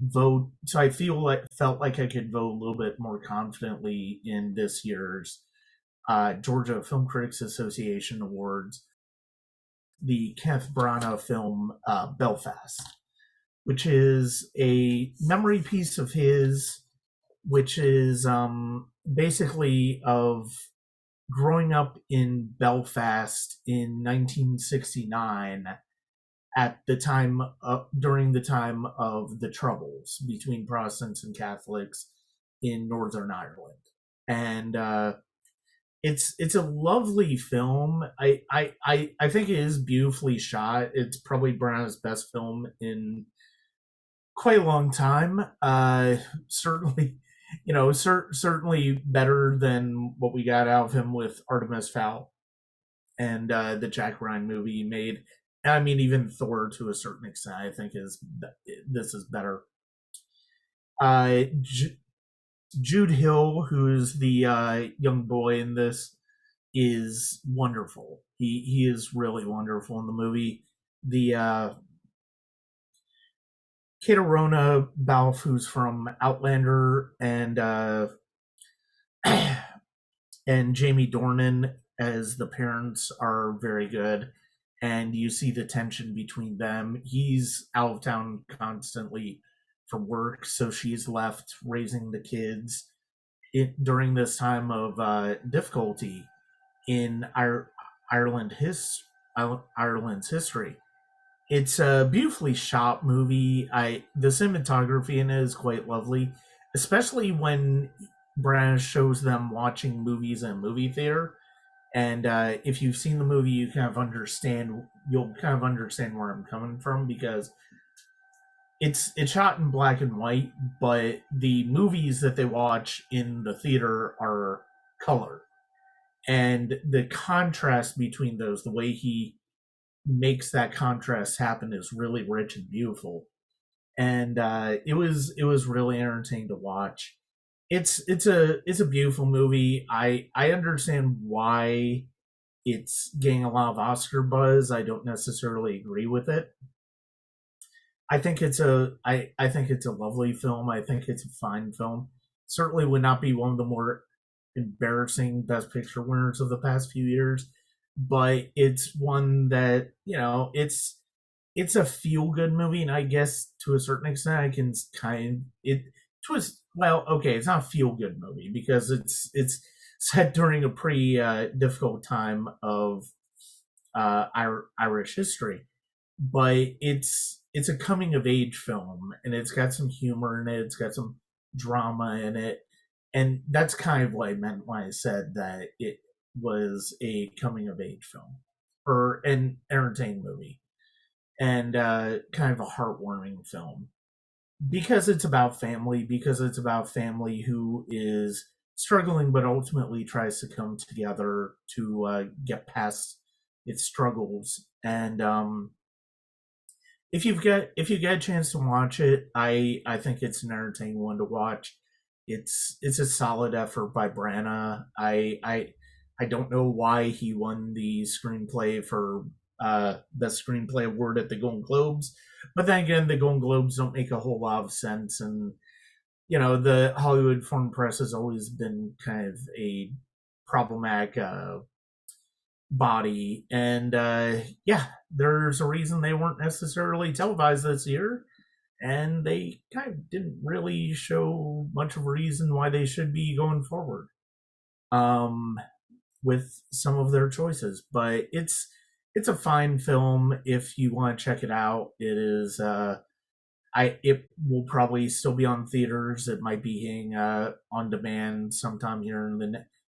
vote. So I felt like I could vote a little bit more confidently in this year's Georgia Film Critics Association Awards, the Kenneth Branagh film Belfast, which is a memory piece of his, which is basically of growing up in Belfast in 1969 at the time during the time of the Troubles between Protestants and Catholics in Northern Ireland, and it's a lovely film. I think it is beautifully shot. It's probably Brown's best film in quite a long time. Certainly, certainly better than what we got out of him with Artemis Fowl and the Jack Ryan movie he made. I mean, even Thor to a certain extent, I think this is better. J- Jude Hill, who's the young boy in this, is wonderful. He is really wonderful in the movie. The Katerona Balfe, who's from Outlander, and Jamie Dornan as the parents are very good, and you see the tension between them. He's out of town constantly for work, so she's left raising the kids during this time of difficulty in Ireland's history. It's a beautifully shot movie. I The cinematography in it is quite lovely, especially when Branagh shows them watching movies in a movie theater. And if you've seen the movie, you'll kind of understand where I'm coming from, because it's shot in black and white, but the movies that they watch in the theater are color, and the contrast between those, the way he makes that contrast happen, is really rich and beautiful. And it was really entertaining to watch. It's a beautiful movie. I understand why it's getting a lot of Oscar buzz. I don't necessarily agree with it. I think it's a lovely film. I think it's a fine film. Certainly would not be one of the more embarrassing Best Picture winners of the past few years, but it's one that, it's a feel good movie, and I guess to a certain extent I can kind it twist. Well, okay, it's not a feel good movie because it's set during a pretty difficult time of Irish history, but it's a coming of age film, and it's got some humor in it. It's got some drama in it, and that's kind of what I meant when I said that it was a coming of age film or an entertaining movie, and kind of a heartwarming film, because it's about family, because it's about family who is struggling but ultimately tries to come together to get past its struggles. And if you get a chance to watch it, I think it's an entertaining one to watch. It's a solid effort by Branagh. I don't know why he won the screenplay for best screenplay award at the Golden Globes, but then again, the Golden Globes don't make a whole lot of sense, and the Hollywood Foreign Press has always been kind of a problematic body. And yeah, there's a reason they weren't necessarily televised this year, and they kind of didn't really show much of a reason why they should be going forward um with some of their choices. But it's a fine film if you want to check it out. It is it will probably still be on theaters. It might be hitting on demand sometime here in the